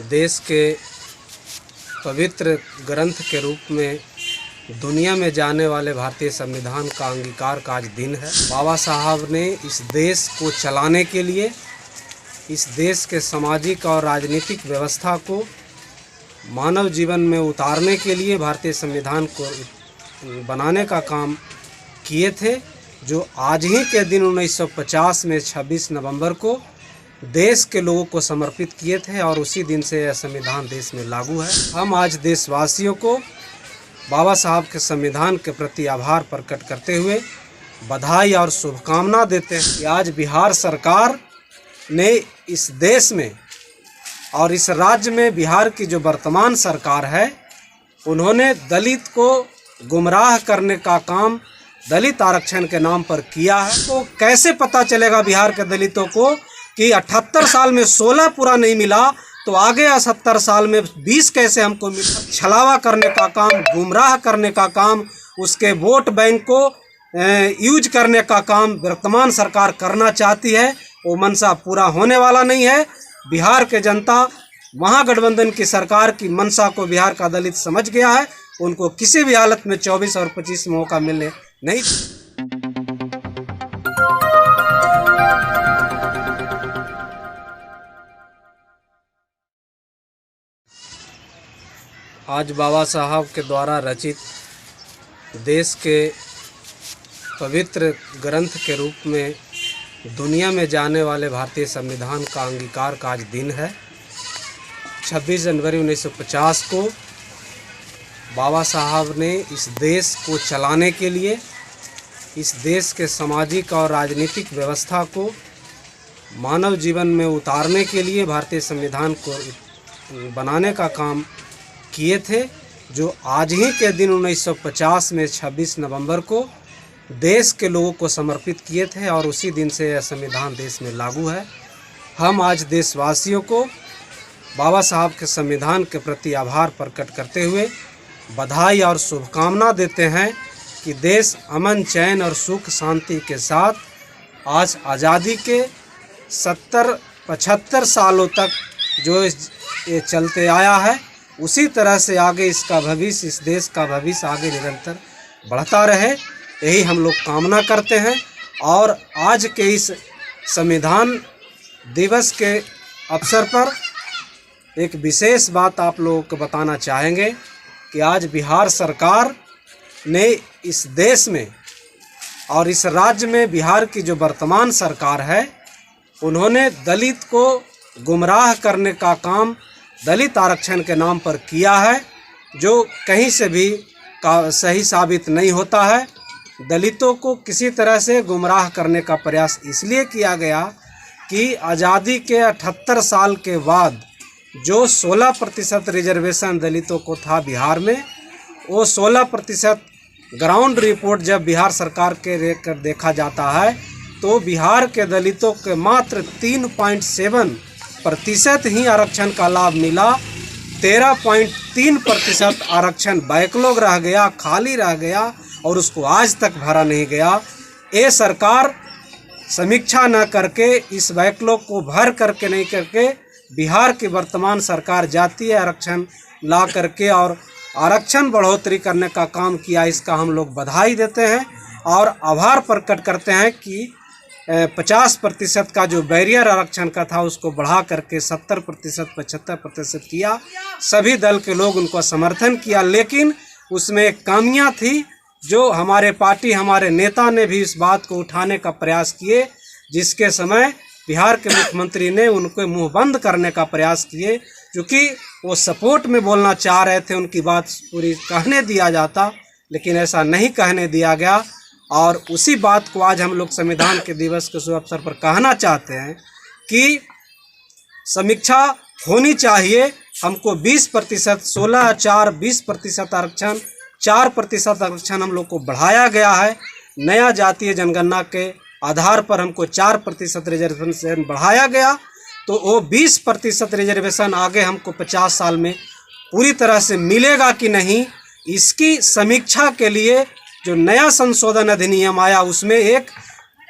देश के पवित्र ग्रंथ के रूप में दुनिया में जाने वाले भारतीय संविधान का अंगीकार का आज दिन है। बाबा साहब ने इस देश को चलाने के लिए, इस देश के सामाजिक और राजनीतिक व्यवस्था को मानव जीवन में उतारने के लिए भारतीय संविधान को बनाने का काम किए थे, जो आज ही के दिन 1950 में 26 नवंबर को देश के लोगों को समर्पित किए थे और उसी दिन से यह संविधान देश में लागू है। हम आज देशवासियों को बाबा साहब के संविधान के प्रति आभार प्रकट करते हुए बधाई और शुभकामना देते हैं कि आज बिहार सरकार ने इस देश में और इस राज्य में बिहार की जो वर्तमान सरकार है, उन्होंने दलित को गुमराह करने का काम दलित आरक्षण के नाम पर किया है। तो कैसे पता चलेगा बिहार के दलितों को कि 78 साल में 16 पूरा नहीं मिला तो आगे 70 साल में 20 कैसे हमको मिला। छलावा करने का काम, गुमराह करने का काम, उसके वोट बैंक को यूज करने का काम वर्तमान सरकार करना चाहती है। वो मनसा पूरा होने वाला नहीं है। बिहार के जनता महागठबंधन की सरकार की मनसा को बिहार का दलित समझ गया है। उनको किसी भी हालत में 24 और 25 में मौका मिलने नहीं। आज बाबा साहब के द्वारा रचित देश के पवित्र ग्रंथ के रूप में दुनिया में जाने वाले भारतीय संविधान का अंगीकार का आज दिन है। 26 जनवरी 1950 को बाबा साहब ने इस देश को चलाने के लिए, इस देश के सामाजिक और राजनीतिक व्यवस्था को मानव जीवन में उतारने के लिए भारतीय संविधान को बनाने का काम किए थे, जो आज ही के दिन 1950 में 26 नवंबर को देश के लोगों को समर्पित किए थे और उसी दिन से यह संविधान देश में लागू है। हम आज देशवासियों को बाबा साहब के संविधान के प्रति आभार प्रकट करते हुए बधाई और शुभकामना देते हैं कि देश अमन, चैन और सुख शांति के साथ आज आज़ादी के 70-75 सालों तक जो ये चलते आया है, उसी तरह से आगे इसका भविष्य, इस देश का भविष्य आगे निरंतर बढ़ता रहे, यही हम लोग कामना करते हैं। और आज के इस संविधान दिवस के अवसर पर एक विशेष बात आप लोगों को बताना चाहेंगे कि आज बिहार सरकार ने इस देश में और इस राज्य में बिहार की जो वर्तमान सरकार है, उन्होंने दलित को गुमराह करने का काम दलित आरक्षण के नाम पर किया है, जो कहीं से भी सही साबित नहीं होता है। दलितों को किसी तरह से गुमराह करने का प्रयास इसलिए किया गया कि आज़ादी के 78 साल के बाद जो 16% रिजर्वेशन दलितों को था बिहार में, वो 16% ग्राउंड रिपोर्ट जब बिहार सरकार के लेकर देखा जाता है तो बिहार के दलितों के मात्र 3.7% ही आरक्षण का लाभ मिला। 13.3% आरक्षण बैकलॉग रह गया, खाली रह गया और उसको आज तक भरा नहीं गया। ये सरकार समीक्षा न करके, इस बैकलॉग को भर करके नहीं करके, बिहार की वर्तमान सरकार जातीय आरक्षण ला करके और आरक्षण बढ़ोतरी करने का काम किया। इसका हम लोग बधाई देते हैं और आभार प्रकट करते हैं कि 50% का जो बैरियर आरक्षण का था उसको बढ़ा करके 70%, 75% किया। सभी दल के लोग उनको समर्थन किया, लेकिन उसमें कमियां थी जो हमारे पार्टी, हमारे नेता ने भी इस बात को उठाने का प्रयास किए, जिसके समय बिहार के मुख्यमंत्री ने उनको मुंह बंद करने का प्रयास किए, क्योंकि वो सपोर्ट में बोलना चाह रहे थे, उनकी बात पूरी कहने दिया जाता, लेकिन ऐसा नहीं कहने दिया गया। और उसी बात को आज हम लोग संविधान के दिवस के शुभ अवसर पर कहना चाहते हैं कि समीक्षा होनी चाहिए। हमको 20%, 16-4 20% आरक्षण, 4% आरक्षण हम लोग को बढ़ाया गया है। नया जातीय जनगणना के आधार पर हमको 4% रिजर्वेशन बढ़ाया गया, तो वो 20% रिजर्वेशन आगे हमको 50 साल में पूरी तरह से मिलेगा कि नहीं, इसकी समीक्षा के लिए जो नया संशोधन अधिनियम आया उसमें एक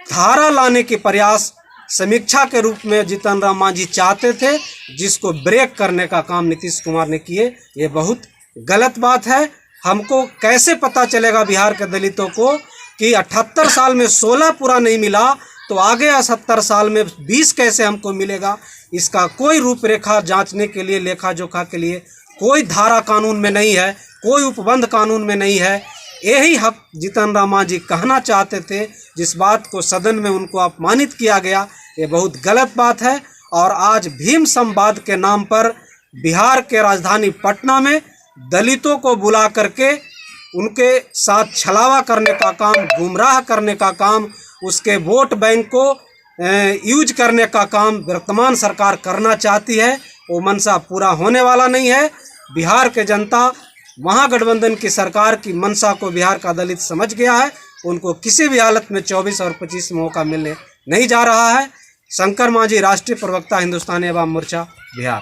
धारा लाने के प्रयास समीक्षा के रूप में जीतन राम मांझी चाहते थे, जिसको ब्रेक करने का काम नीतीश कुमार ने किए। ये बहुत गलत बात है। हमको कैसे पता चलेगा बिहार के दलितों को कि 78 साल में 16 पूरा नहीं मिला तो आगे 70 साल में 20 कैसे हमको मिलेगा? इसका कोई रूपरेखा जांचने के लिए, लेखा जोखा के लिए कोई धारा कानून में नहीं है, कोई उपबंध कानून में नहीं है। यही हक जीतन राम मांझी कहना चाहते थे, जिस बात को सदन में उनको अपमानित किया गया, ये बहुत गलत बात है। और आज भीम संवाद के नाम पर बिहार के राजधानी पटना में दलितों को बुला करके उनके साथ छलावा करने का काम, गुमराह करने का काम, उसके वोट बैंक को यूज करने का काम वर्तमान सरकार करना चाहती है। वो मंशा पूरा होने वाला नहीं है। बिहार के जनता महागठबंधन की सरकार की मंशा को बिहार का दलित समझ गया है। उनको किसी भी हालत में 24 और 25 में मौका मिलने नहीं जा रहा है। शंकर मांझी, राष्ट्रीय प्रवक्ता, हिंदुस्तानी अवाम मोर्चा, बिहार।